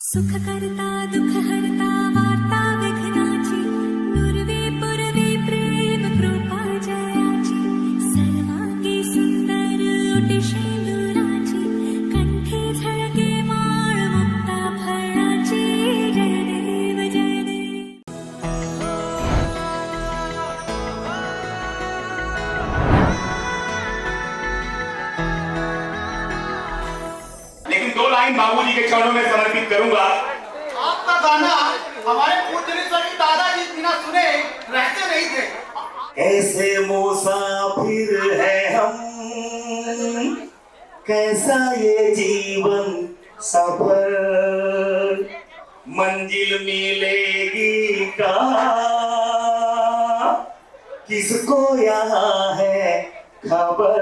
सुख करता दुख हरता वार्ता विघ्नाची नुरवी पुरवी प्रेम कृपा जयाची सर्वांगी सुंदर ओटी शेंदुराची कंठी झळके माळ मुक्ता फळाची जय देव जय देव. लेकिन दो लाइन बाबूजी के चरणों में समर्पित करूंगा. आपका गाना हमारे पूजनीय स्वामी दादाजी बिना सुने रहते नहीं थे. कैसे मुसाफिर है हम, कैसा ये जीवन सफर, मंजिल मिलेगी कहाँ, किसको यहाँ है खबर.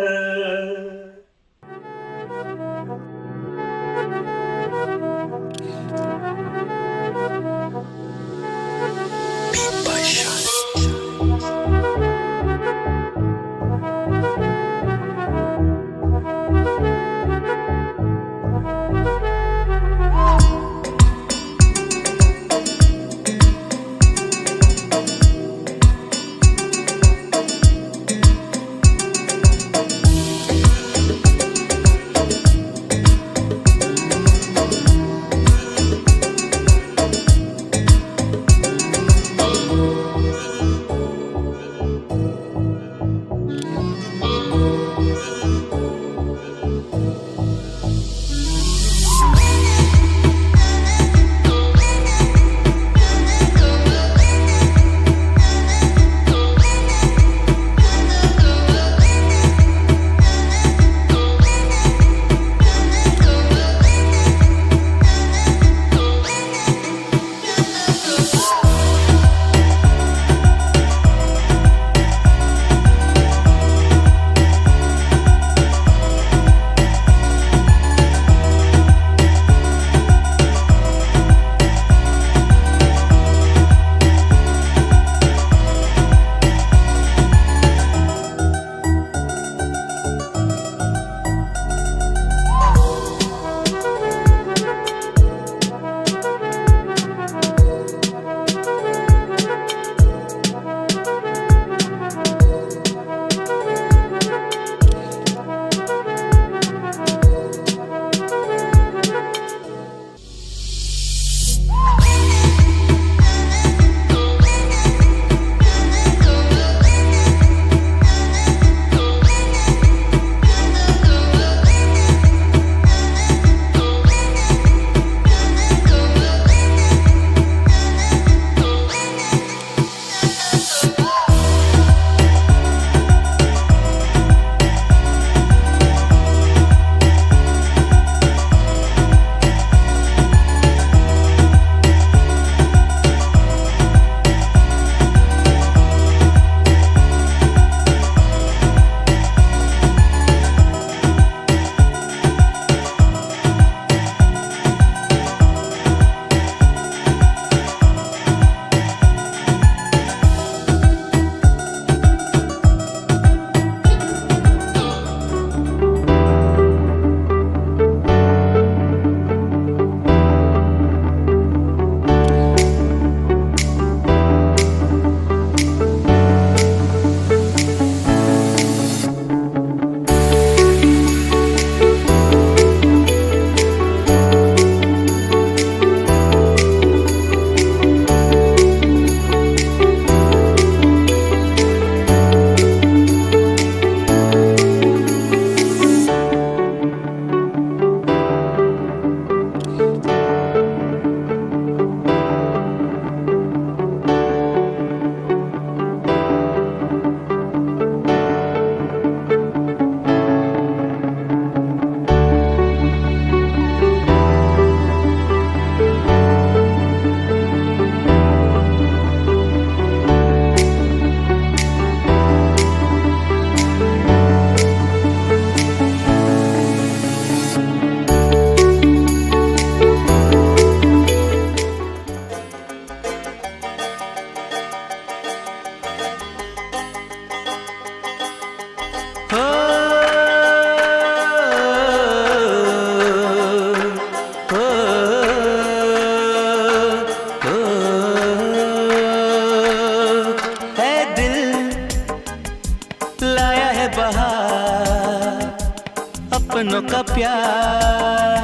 अपनों का प्यार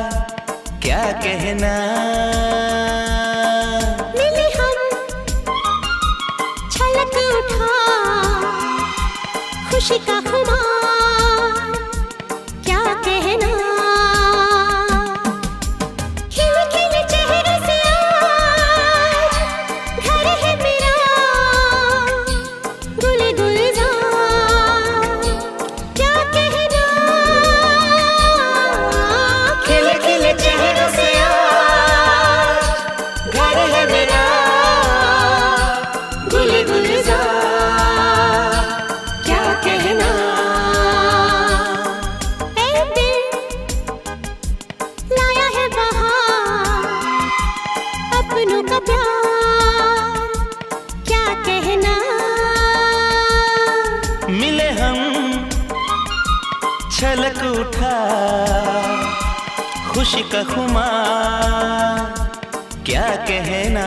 क्या कहना। मिले हम छलक उठा खुशी का खुमार क्या कहना। खिले खिले चेहरे से आज घर है मेरा गुल गुलजार क्या कहना। खिले खिले चेहरे से आज घर है मेरा गुल गुलजार क्या कहना। ऐ दिल लाया है बहार अपनों का प्यार क्या कहना। मिले हम छलक उठा खुशी का खुमार क्या कहना।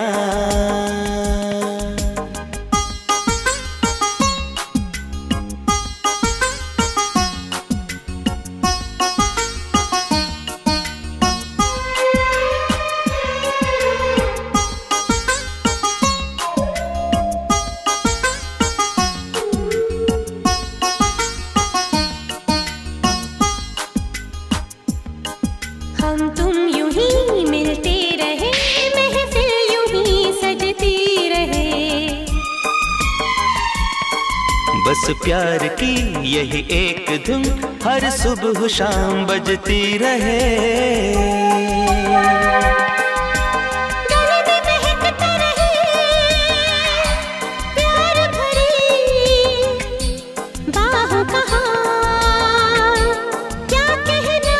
हम तुम यूं ही मिलते रहे महफिल यूं ही सजती रहे। बस प्यार की यही एक धुन हर सुबह शाम बजती रहे। गले में महकता रहे प्यार भरी बाहों का हार क्या कहना।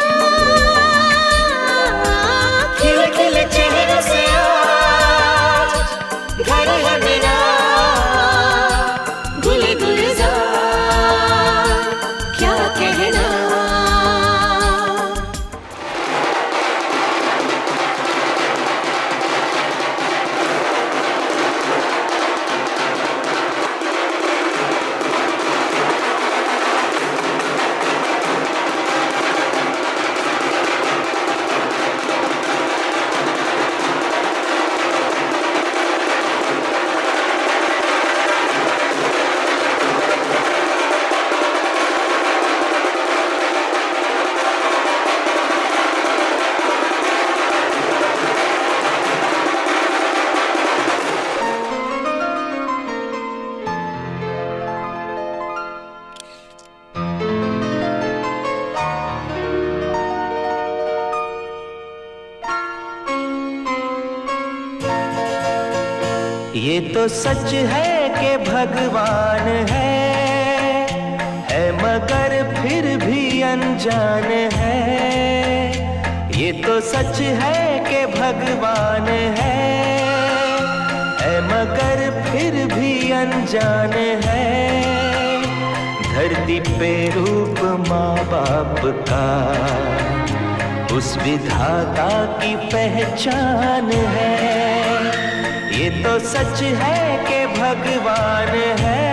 खिले खिले चेहरों से आज घर है मेरा गुल गुलजार क्या कहना। ये तो सच है कि भगवान है मगर फिर भी अनजान है। ये तो सच है कि भगवान है मगर फिर भी अनजान है। धरती पे रूप माँ बाप का उस विधाता की पहचान है। ये तो सच है कि भगवान है।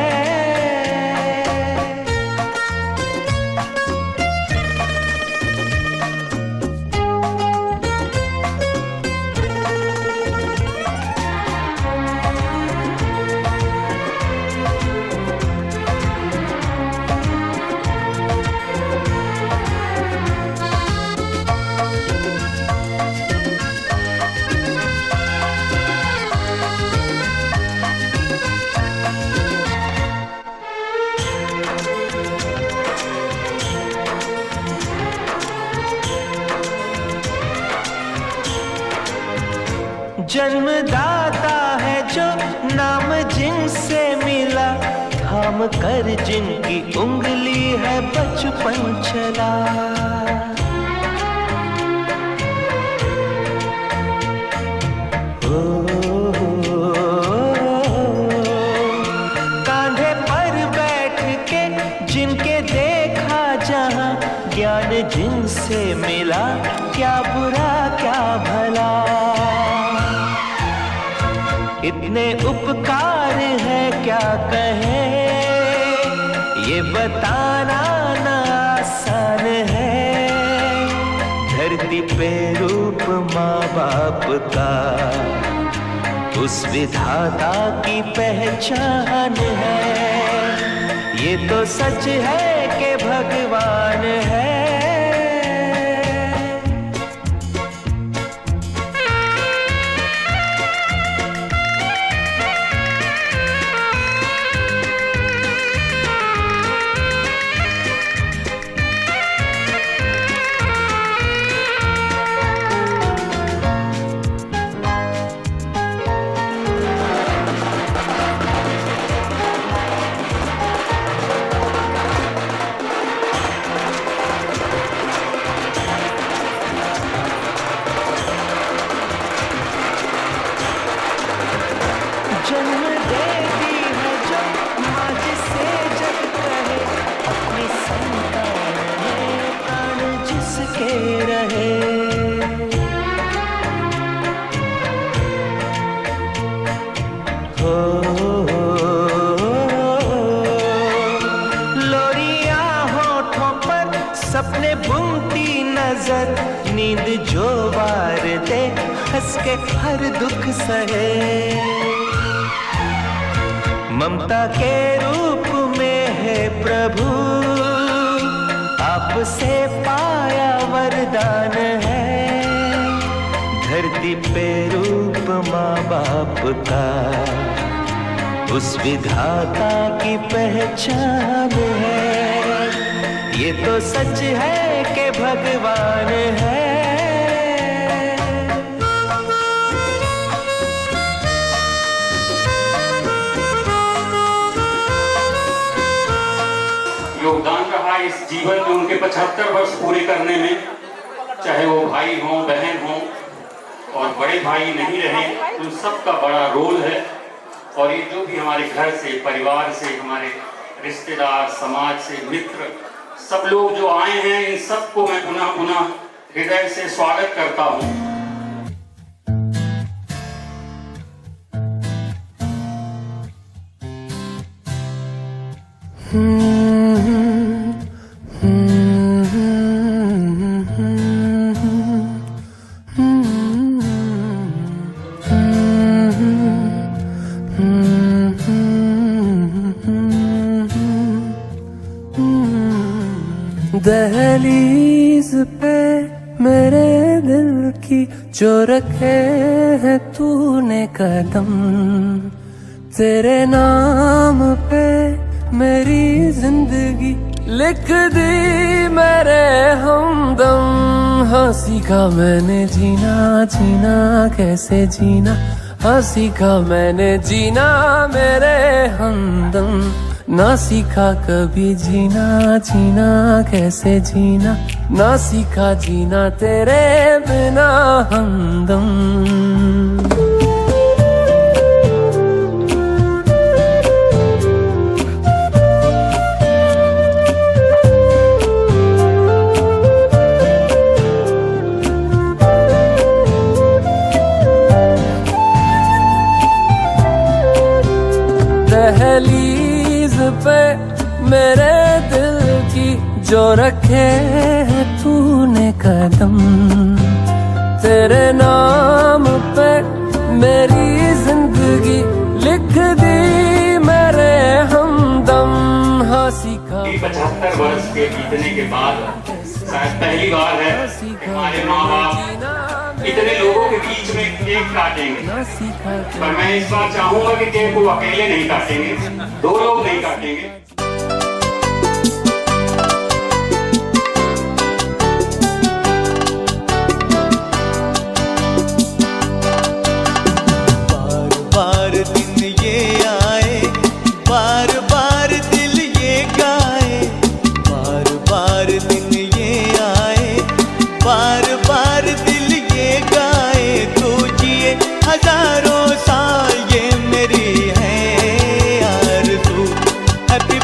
जन्मदाता है जो नाम जिनसे मिला थाम कर जिनकी उंगली है बचपन चला। कांधे पर बैठ के जिनके देखा जहां ज्ञान जिनसे मिला क्या बुरा क्या भला। इतने उपकार है क्या कहें ये बताना ना आसान है। धरती पे रूप माँ बाप का उस विधाता की पहचान है। ये तो सच है कि भगवान है। जन्म देती है जो माँ जिसे जग कहे, अपनी संतान में प्राण जिसके रहे। हो लोरियां होठों पर सपने बुनती नजर, नींद जो वार दे हंस के हर दुख सहे। ममता के रूप में है प्रभु, आपसे पाया वरदान है। धरती पे रूप माँ बाप का उस विधाता की पहचान है। ये तो सच है कि भगवान है। योगदान रहा इस जीवन में उनके 75 वर्ष पूरे करने में, चाहे वो भाई हों बहन हों और बड़े भाई नहीं रहे, उन सबका बड़ा रोल है। और ये जो भी हमारे घर से, परिवार से, हमारे रिश्तेदार, समाज से, मित्र, सब लोग जो आए हैं, इन सबको मैं पुनः पुनः हृदय से स्वागत करता हूँ। दहलीज पे मेरे दिल की जो रखे है तूने कदम, तेरे नाम पे मेरी जिंदगी लिख दी मेरे हमदम। हाँ सीखा मैंने जीना, जीना कैसे जीना, हाँ सीखा मैंने जीना मेरे हमदम। ना सीखा कभी जीना, जीना कैसे जीना, ना सीखा जीना तेरे बिना हमदम। दहलीज पे मेरे दिल की जो रखे है तूने कदम, तेरे नाम पे मेरी जिंदगी लिख दी मेरे हमदम। हाँ सीखा 75 वर्ष के बीतने के बाद शायद पहली बार है हमारे माँ बाप इतने लोगों के बीच में केक काटेंगे। पर मैं इस बार चाहूंगा कि केक को अकेले नहीं काटेंगे, 2 लोग नहीं काटेंगे। बार बार दिन ये आए, बार बार दिल ये गाए, बार बार दिन ये आए, बार बार दिल ये गाए। तो जिए हजारों साल ये मेरी है आरज़ू। हैप्पी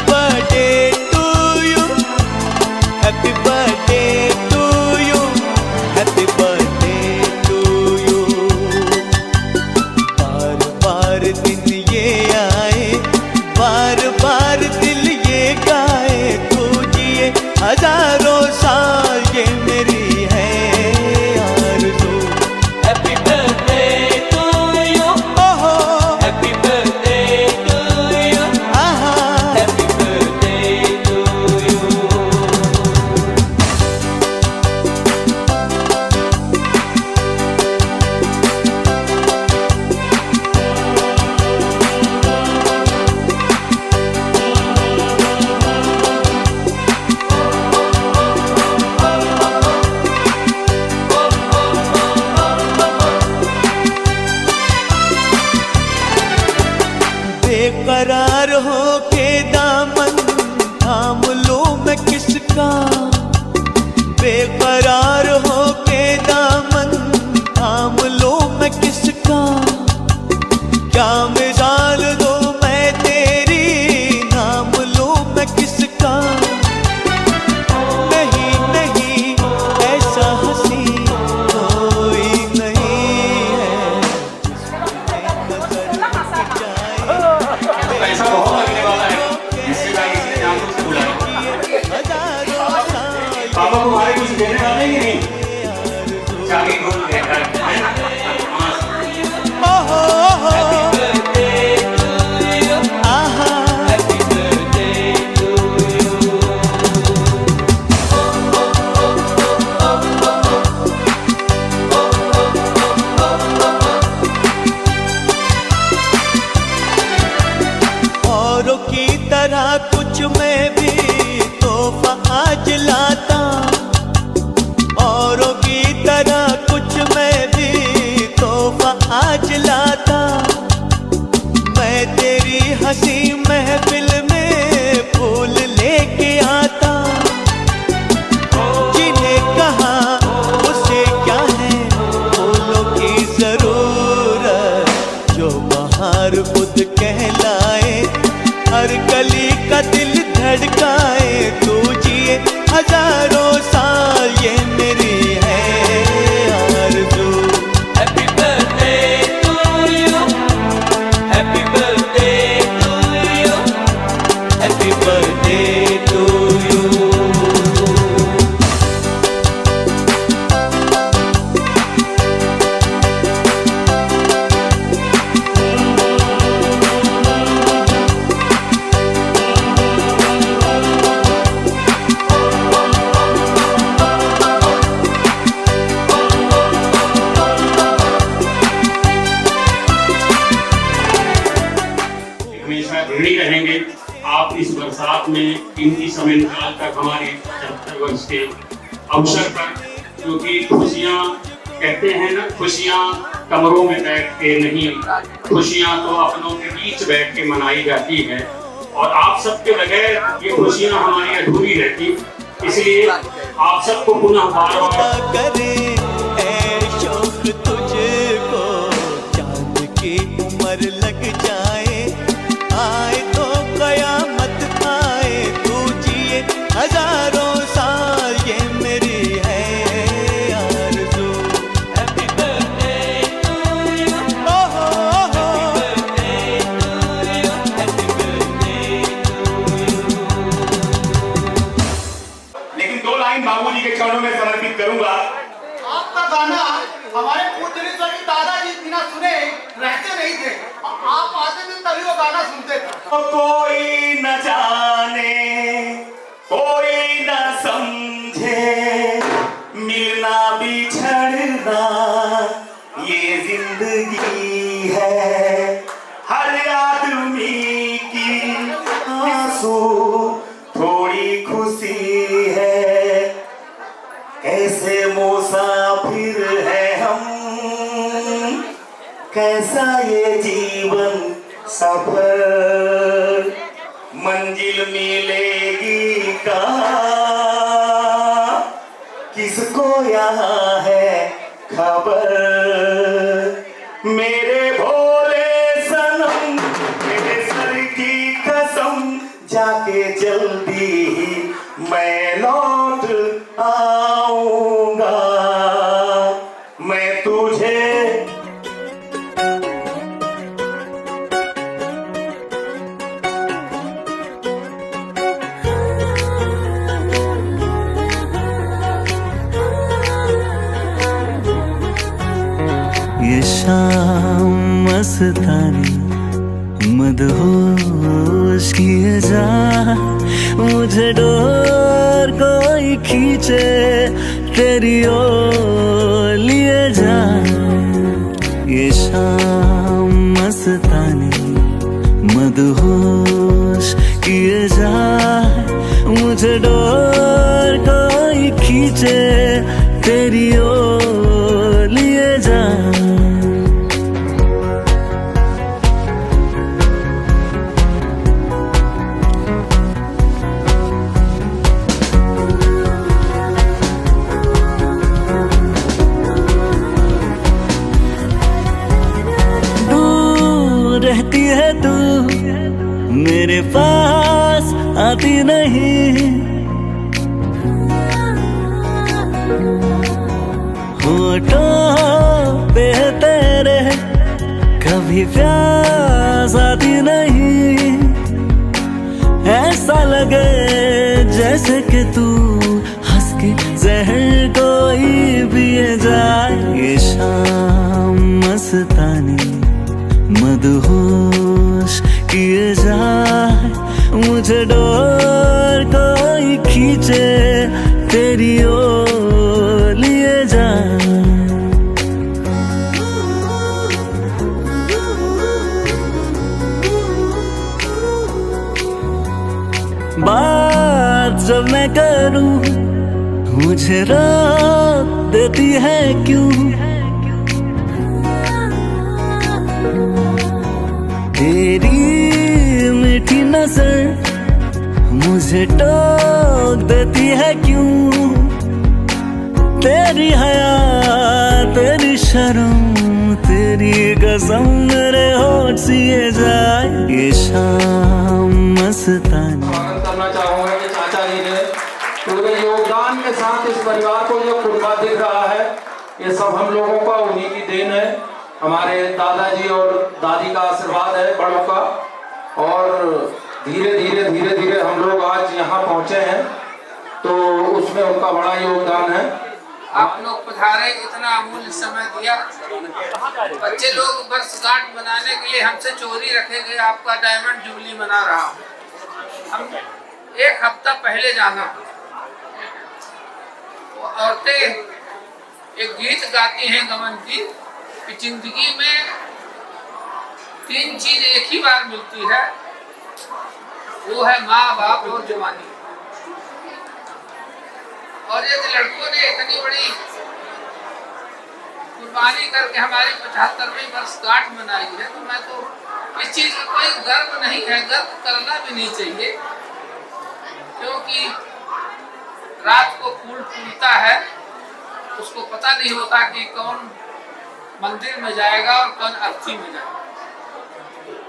में कीमती समय निकाल कर हमारे 75 वर्ष के अवसर पर, क्योंकि खुशियाँ कहते हैं ना, खुशियाँ कमरों में बैठ के नहीं, खुशियाँ तो अपनों के बीच बैठ के मनाई जाती है, और आप सबके बगैर ये खुशियाँ हमारी अधूरी रहती। इसलिए आप सबको पुनः बार-बार करे ऐ शौक तुझको, चांद की उम्र लग जाए, आए तो कयामत आए, तू जिए हजारों साल, ये मेरी है आरज़ू। हैप्पी बर्थडे टू यू, ओहो ओहो, हैप्पी बर्थडे टू यू। लेकिन 2 लाइन बाबूजी के चरणों में समर्पित करूंगा। आपका गाना हमारे पूजनीय स्वर्गीय दादाजी बिना सुने रहते नहीं थे। आप आते थे तभी वो गाना सुनते थे। कोई न जाने, कोई न समझे, मिलना बिछड़ना ये जिंदगी है। हर आदमी की आंसू थोड़ी खुशी है। कैसे मुसाफिर है हम, कैसा ये जीवन सफर, मंजिल मिलेगी कहाँ, किसको यहाँ है खबर। मेरे भोले सनम, मेरे सर की कसम, जाके जल्दी ही मैं लौट आऊंगा। मैं तुझे ये शाम मस्तानी मदहोश किए जा, मुझे डोर कोई खींचे तेरी ओर लिए जा। ये शाम मस्तानी मदहोश किए जा, मुझे डोर कोई खींचे तेरी ओर लिए जा। रहती है तू मेरे पास आती नहीं, होठों पे तेरे कभी प्यास आती नहीं। ऐसा लगे जैसे कि तू हंस के जहर कोई पिए जाए। ये शाम मस्तानी मदहोश किए जाए, मुझे डोर कोई खींचे तेरी ओर लिए जाए। बात जब मैं करूं मुझे रोक देती है क्यों, तेरी मीठी नजर मुझे टोक देती है क्यों। तेरी हया तेरी शर्म तेरी कसम मेरे होठ सिए जाए। ये शाम मस्तानी स्वागत करना चाहूंगा कि चाचा जी ने पूरे योगदान के साथ इस परिवार को जो कुर्बा दिख रहा है, ये सब हम लोगों का उन्हीं की देन है। हमारे दादाजी और दादी का आशीर्वाद है बड़ों का, और धीरे धीरे हम लोग आज यहाँ पहुँचे हैं, तो उसमें उनका बड़ा योगदान है। आप लोग पधारे, इतना अमूल्य समय दिया। बच्चे लोग वर्षगांठ मनाने के लिए हमसे चोरी रखे गए, आपका डायमंड जुबली मना रहा हूँ। हम 1 हफ्ता पहले जाना, वो औरतें एक गीत गाती हैं गमन की कि जिंदगी में 3 चीज एक ही बार मिलती है, वो है माँ बाप और जवानी। और यदि लड़कों ने इतनी बड़ी कुर्बानी करके हमारी 75वीं वर्षगांठ मनाई है, तो मैं तो इस चीज का कोई गर्व नहीं है, गर्व करना भी नहीं चाहिए, क्योंकि रात को फूल फूलता है, उसको पता नहीं होता कि कौन मंदिर में जाएगा और कौन अर्थी में जाएगा।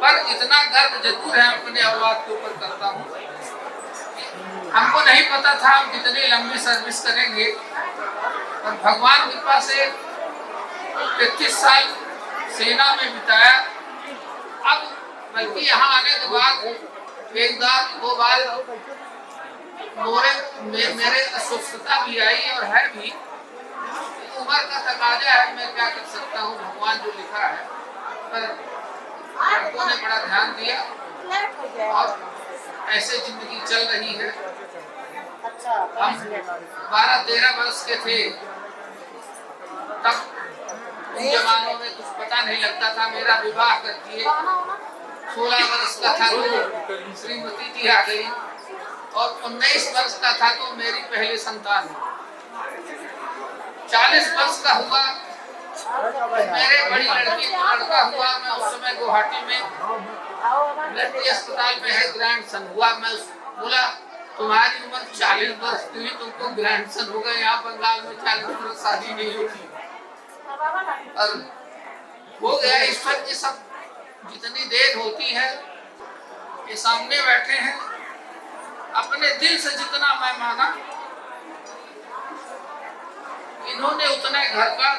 पर इतना गर्व जरूर है अपने औलाद के ऊपर करता हूँ। हमको नहीं पता था हम कितनी लंबी सर्विस करेंगे, और भगवान की कृपा से 33 साल सेना में बिताया। अब बल्कि यहाँ आने के बाद एक बार दो बार मेरे अस्वस्थता भी आई और है भी। उम्र का तकाजा है, मैं क्या कर सकता हूँ, भगवान जो लिखा है। पर लड़कों ने बड़ा ध्यान दिया और ऐसे जिंदगी चल रही है। हम 12-13 वर्ष के थे तब, उन जमानों में कुछ पता नहीं लगता था। मेरा विवाह कर दिए, 16 वर्ष का था तो श्रीमती जी आ गई, और 19 वर्ष का था तो मेरी पहली संतान हुई। 40 वर्ष का हुआ मेरे बड़ी लड़की का लड़का हुआ। मैं उस समय गुवाहाटी में मिलिट्री अस्पताल में है, ग्रैंड सन हुआ। मैं बोला तुम्हारी उम्र 40 वर्ष की, तुमको ग्रैंड सन हो गए। यहाँ बंगाल में 40 वर्ष शादी नहीं होती, और हो गया। ईश्वर की सब जितनी देर होती है, ये सामने बैठे हैं, अपने दिल से जितना मैं माना, इन्होंने उतना घर का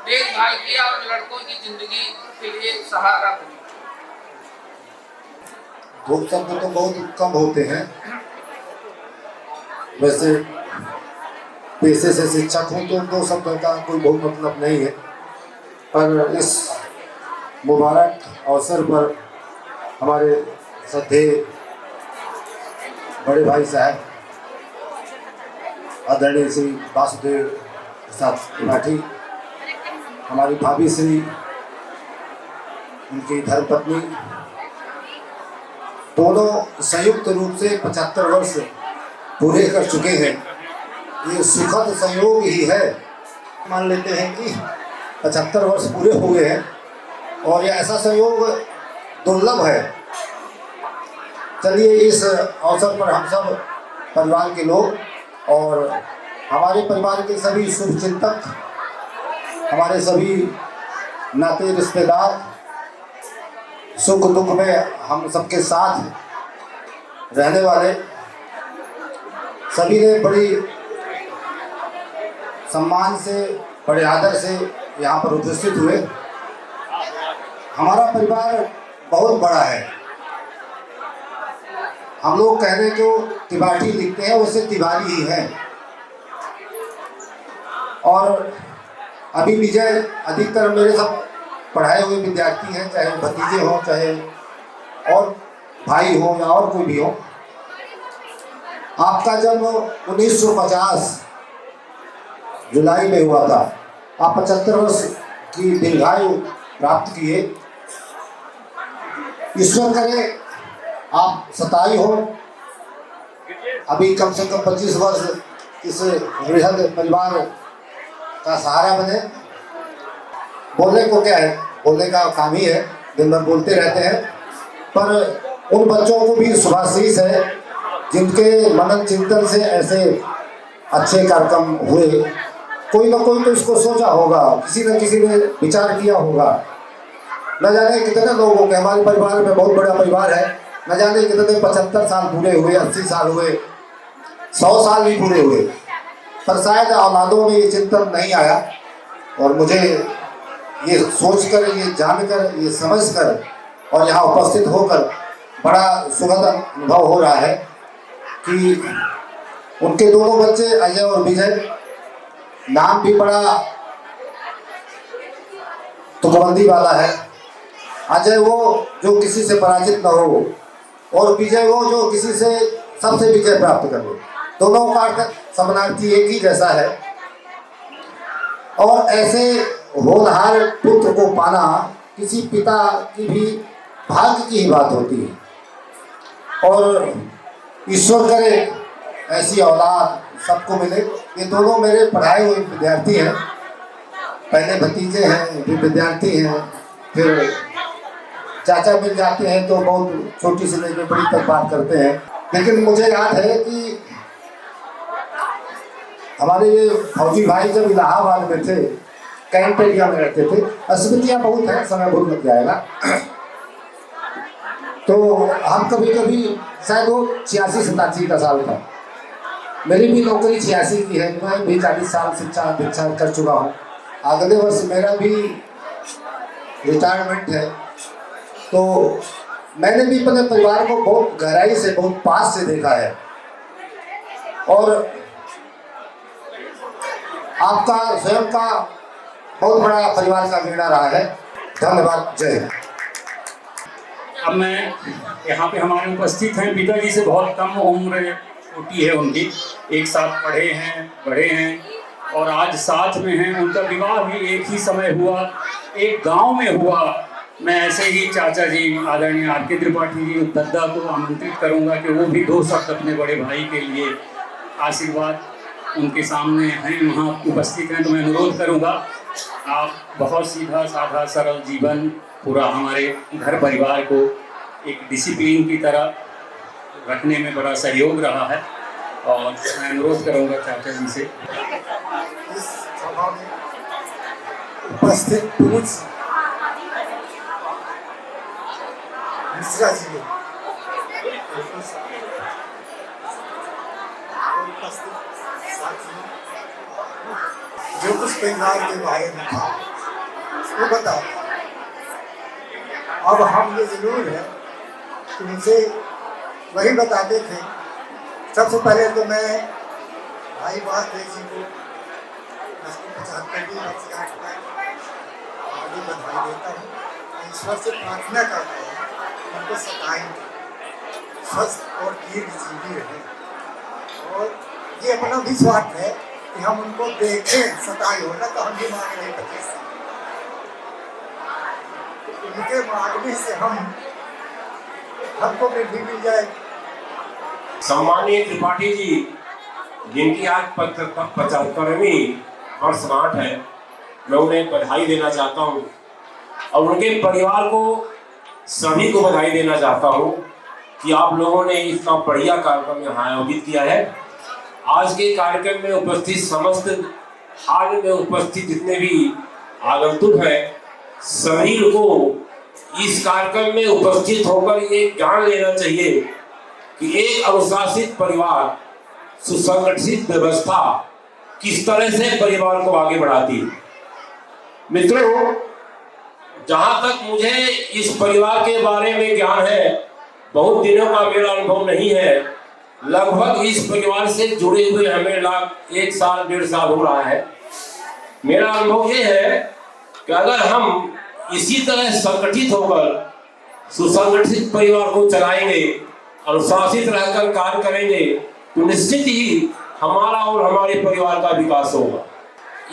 देखभाल किया और लड़कों की जिंदगी के लिए सहारा बनी। दो शब्द तो बहुत कम होते हैं। वैसे पेशे से शिक्षक हूँ तो 2 शब्द का कोई बहुत मतलब नहीं है, पर इस मुबारक अवसर पर हमारे श्रद्धेय बड़े भाई साहब आदरणीय श्री वासुदेव प्रसाद त्रिपाठी, हमारी भाभी श्री, उनकी धर्मपत्नी, दोनों संयुक्त रूप से 75 वर्ष पूरे कर चुके हैं। ये सुखद संयोग ही है। मान लेते हैं कि 75 वर्ष पूरे हुए हैं, और ये ऐसा संयोग दुर्लभ है। चलिए, इस अवसर पर हम सब परिवार के लोग और हमारे परिवार के सभी शुभचिंतक, हमारे सभी नाते रिश्तेदार, सुख दुख में हम सबके साथ रहने वाले सभी ने बड़ी सम्मान से, बड़े आदर से यहाँ पर उपस्थित हुए। हमारा परिवार बहुत बड़ा है। हम लोग कहने को तिवारी लिखते हैं, उससे तिवारी ही है। और अभी विजय अधिकतर मेरे सब पढ़ाए हुए विद्यार्थी हैं, चाहे भतीजे हों, चाहे और भाई हो या और कोई भी हो। आपका जन्म 1950 जुलाई में हुआ था। आप 75 वर्ष की दीर्घायु प्राप्त किए। ईश्वर करे आप 27 हो, अभी कम से कम 25 वर्ष इस वृहद परिवार का सहारा बने। बोलने को क्या है, बोलने का काम ही है, दिन भर बोलते रहते हैं। पर उन बच्चों को भी शुभाशीष है जिनके मनन चिंतन से ऐसे अच्छे कार्यक्रम हुए। कोई ना कोई तो इसको सोचा होगा, किसी न किसी ने विचार किया होगा। न जाने कितने लोगों के, हमारे परिवार में बहुत बड़ा परिवार है, न जाने कितने 75 साल पूरे हुए, 80 साल हुए, 100 साल भी पूरे हुए, पर शायद औलादों में ये चिंतन नहीं आया। और मुझे ये सोचकर, ये जानकर, ये समझकर और यहाँ उपस्थित होकर बड़ा सुखद अनुभव हो रहा है कि उनके दोनों बच्चे अजय और विजय, नाम भी बड़ा तुकबंदी वाला है। अजय वो जो किसी से पराजित न हो, और विजय वो जो किसी से सबसे विजय प्राप्त कर ले। दोनों का अर्थ समानार्थी एक ही जैसा है। और ऐसे होनहार पुत्र को पाना किसी पिता की भी भाग्य की ही बात होती है। और ईश्वर करे ऐसी औलाद सबको मिले। ये दोनों मेरे पढ़ाए हुए विद्यार्थी हैं, पहले भतीजे हैं फिर विद्यार्थी हैं, फिर चाचा मिल जाते हैं तो बहुत छोटी से लेकर बड़ी तक बात करते हैं। लेकिन मुझे याद है कि हमारे ये फौजी भाई जब इलाहाबाद में थे, कैंप एरिया में रहते थे, स्मृतियाँ बहुत हैं, समय बहुत लग जाएगा। तो हम कभी कभी, शायद वो 86-87 का साल था, मेरी भी नौकरी 86 की है, मैं भी 40 साल शिक्षा दीक्षा कर चुका हूँ। अगले वर्ष मेरा भी रिटायरमेंट है। तो मैंने भी अपने परिवार को बहुत गहराई से, बहुत पास से देखा है। और आपका स्वयं का बहुत बड़ा परिवार का बेड़ा रहा है। धन्यवाद, जय हिंद। अब मैं यहाँ पे हमारे उपस्थित हैं, पिताजी से बहुत कम उम्र छोटी है उनकी, एक साथ पढ़े हैं, बढ़े हैं और आज साथ में हैं। उनका विवाह भी एक ही समय हुआ, एक गांव में हुआ। मैं ऐसे ही चाचा जी आदरणीय आर.के. त्रिपाठी जी दद्दा को आमंत्रित करूंगा कि वो भी 2 शब्द अपने बड़े भाई के लिए आशीर्वाद उनके सामने हैं, वहाँ उपस्थित हैं। तो मैं अनुरोध करूंगा, आप बहुत सीधा साधा सरल जीवन पूरा हमारे घर परिवार को एक डिसिप्लिन की तरह रखने में बड़ा सहयोग रहा है। और मैं अनुरोध करूंगा चाचा जी से। इस सभा में उपस्थित पुरुष मिश्रा जी जो कुछ परिवार के बारे में था वो बता। अब हम ये जरूर है कि मुझे वही बताते थे। सबसे पहले तो मैं भाई वासदेव जी को 75वीं वर्षगांठ पर हार्दिक बधाई देता हूँ। ईश्वर से प्रार्थना करता हूँ उनको सदाएंगे, स्वस्थ और दीर्घजीवी रहे। और ये अपना भी स्वार्थ है कि हम उनको देखें, सताए हो ना तो हम भी मांग रहे 25 साल। उनके मांगने से हमको भी मिल जाए। सम्मानीय त्रिपाठी जी, जिनकी आज 75वीं वर्षगांठ है, मैं उन्हें बधाई देना चाहता हूँ और उनके परिवार को, सभी को बधाई देना चाहता हूँ कि आप लोगों ने इतना बढ़िया कार्यक्रम यहाँ आयोजित किया है। आज के कार्यक्रम में उपस्थित समस्त हाल में उपस्थित जितने भी आगंतुक हैं, सभी को इस कार्यक्रम में उपस्थित होकर ये जान लेना चाहिए कि एक अनुशासित परिवार, सुसंगठित व्यवस्था किस तरह से परिवार को आगे बढ़ाती है। मित्रों, जहां तक मुझे इस परिवार के बारे में ज्ञान है, बहुत दिनों का मेरा अनुभव नहीं है, लगभग इस परिवार से जुड़े हुए हमें 1 साल 1.5 साल हो रहा है। मेरा अनुभव ये है कि अगर हम इसी तरह संगठित होकर सुसंगठित परिवार को चलाएंगे, अनुशासित रहकर कार्य करेंगे, तो निश्चित ही हमारा और हमारे परिवार का विकास होगा।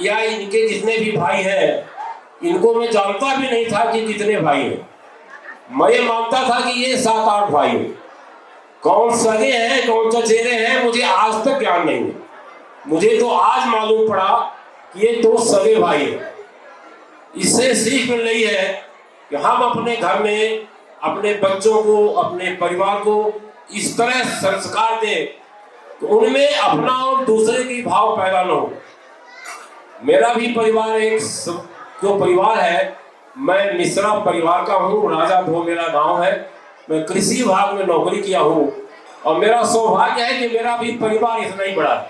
या इनके जितने भी भाई हैं, इनको मैं जानता भी नहीं था कि कितने भाई हैं। मैं ये मानता था कि ये 7-8 भाई हैं। कौन सगे हैं, कौन चचेरे हैं, मुझे आज तक ज्ञान नहीं है। मुझे तो आज मालूम पड़ा कि ये 2 सगे भाई हैं। इससे सीख मिल रही है कि हम अपने घर में अपने बच्चों को, अपने परिवार को इस तरह संस्कार दें तो उनमें अपना और दूसरे की भाव पैदा न हो। मेरा भी परिवार एक जो परिवार है, मैं मिश्रा परिवार का हूँ। राजा धो मेरा गांव है। मैं कृषि विभाग में नौकरी किया हूँ और मेरा सौभाग्य है कि मेरा भी परिवार इतना ही बड़ा है।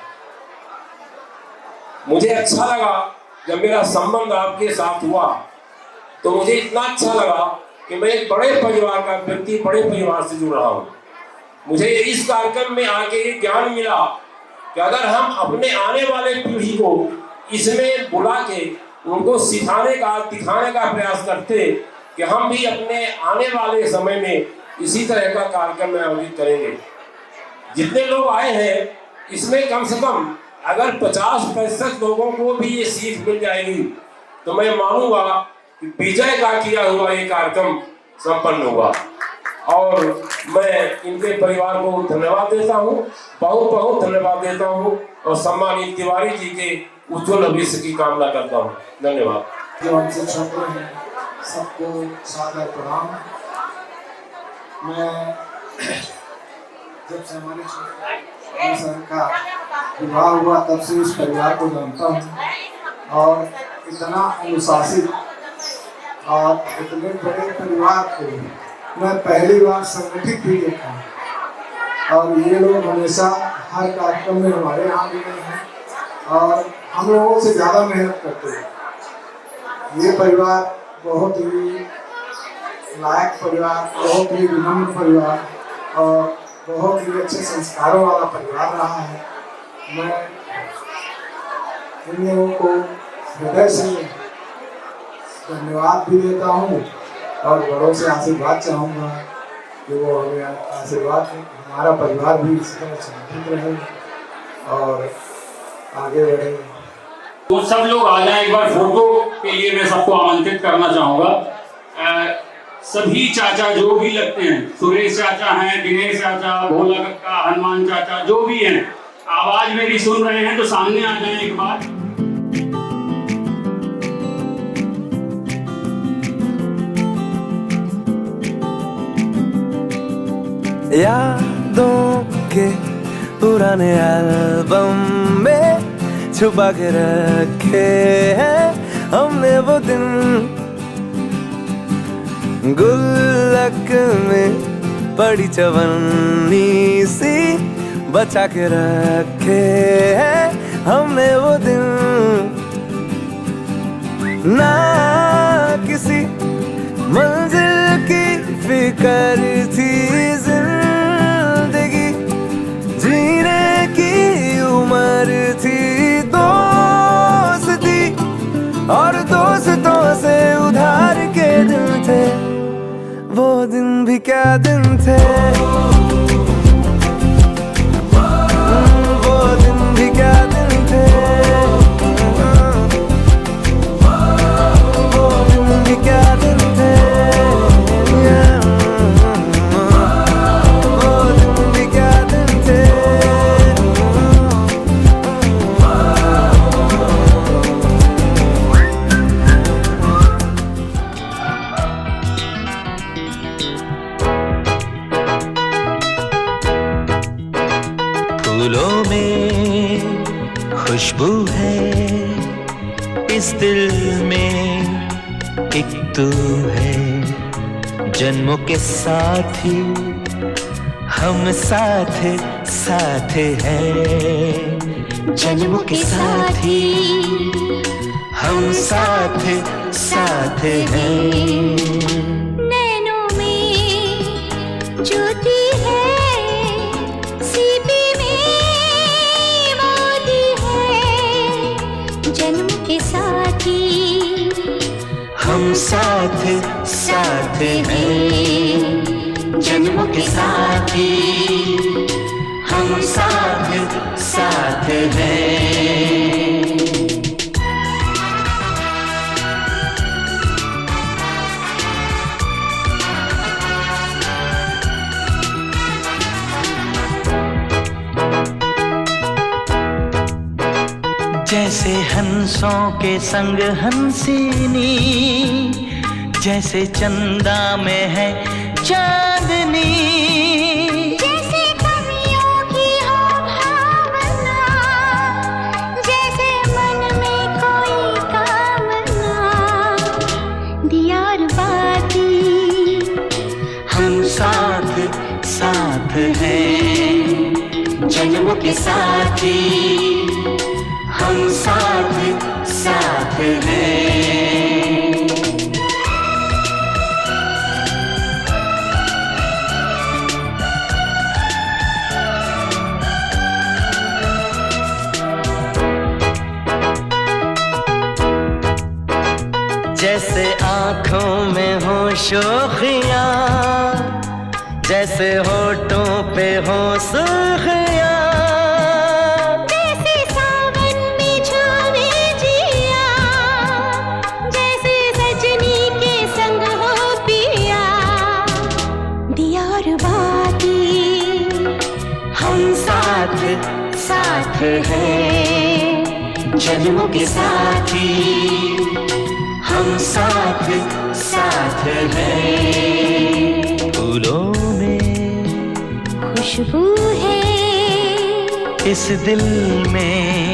मुझे अच्छा लगा जब मेरा संबंध आपके साथ हुआ, तो मुझे इतना अच्छा लगा कि मैं एक बड़े परिवार का व्यक्ति, बड़े परिवार से जुड़ रहा हूँ। मुझे इस कार्यक्रम में आके ये ज्ञान मिला कि अगर हम अपने आने वाले पीढ़ी को इसमें बुला के उनको सिखाने का, दिखाने का प्रयास करते कि हम भी अपने आने वाले समय में इसी तरह का कार्यक्रम आयोजित करेंगे। जितने लोग आए हैं, इसमें कम से कम अगर 50% लोगों को भी ये सीख मिल जाएगी तो मैं मानूंगा कि विजय का किया हुआ ये कार्यक्रम संपन्न होगा। और मैं इनके परिवार को धन्यवाद देता हूँ, बहुत बहुत धन्यवाद देता हूँ और सम्मानित तिवारी जी के उज्जवल भविष्य की कामना करता हूँ। धन्यवाद। जो हमसे छोटे हैं सबको सादर प्रणाम। मैं जब से हमारे सर का विवाह हुआ तब से इस परिवार को जानता हूँ और इतना अनुशासित और इतने बड़े परिवार को मैं पहली बार संगठित भी देखा और ये लोग हमेशा हर कार्यक्रम में हमारे यहाँ भी हैं और हम लोगों से ज़्यादा मेहनत करते हैं। ये परिवार बहुत ही लायक परिवार, बहुत ही विनम्र परिवार और बहुत ही अच्छे संस्कारों वाला परिवार रहा है। मैं इन लोगों को हृदय से धन्यवाद भी देता हूँ और बड़ों से आशीर्वाद चाहूँगा कि वो हमें आशीर्वाद दें, हमारा परिवार भी इसी तरह संगठित रहे और आगे बढ़े। तो सब लोग आ जाएं, एक बार फोटो के लिए मैं सबको आमंत्रित करना चाहूँगा। सभी चाचा जो भी लगते हैं, सुरेश चाचा हैं, दिनेश चाचा, भोला कक्का, हनुमान चाचा, जो भी हैं, आवाज मेरी सुन रहे हैं तो सामने आ जाएं एक बार। यादों के पुराने एल्बम में छुपा के रखे हैं हमने वो दिन, गुल्लक में पड़ी चवन्नी सी बचा के रखे हैं हमने वो दिन। ना किसी मंजिल की फिक्र थी, जिंदगी जीने की उम्र थी, दोस्ती और दोस्तों से उधार के दिन थे, वो दिन भी क्या दिन थे, वो दिन भी क्या दिन थे, वो दिन भी क्या दिन थे, वो दिन भी क्या दिन थे। फूलों में खुशबू है, इस दिल में एक तू है, जन्मों के साथी हम साथ साथ हैं, जन्मों के साथी हम साथ साथ हैं। नैनों में ज्योति है, सीपी में मोती है, जन्म के साथी हम साथ साथ हैं, जन्मों के साथी हम साथ साथ हैं। जैसे हंसों के संग हंसिनी, जैसे चंदा में है चांदनी, जैसे कवियों की हो भावना, जैसे मन में कोई कामना, दियार बाती हम साथ साथ हैं, जन्मों के साथी हम साथ साथ हैं। जैसे आँखों में हो शोखियाँ, जैसे होठों पे हो सुर्खियाँ, जैसे सावन में छावे जिया, जैसे सजनी के संग हो पिया, दिया साथ है, जन्मों के साथी हम साथ साथ हैं। फूलों में खुशबू है, इस दिल में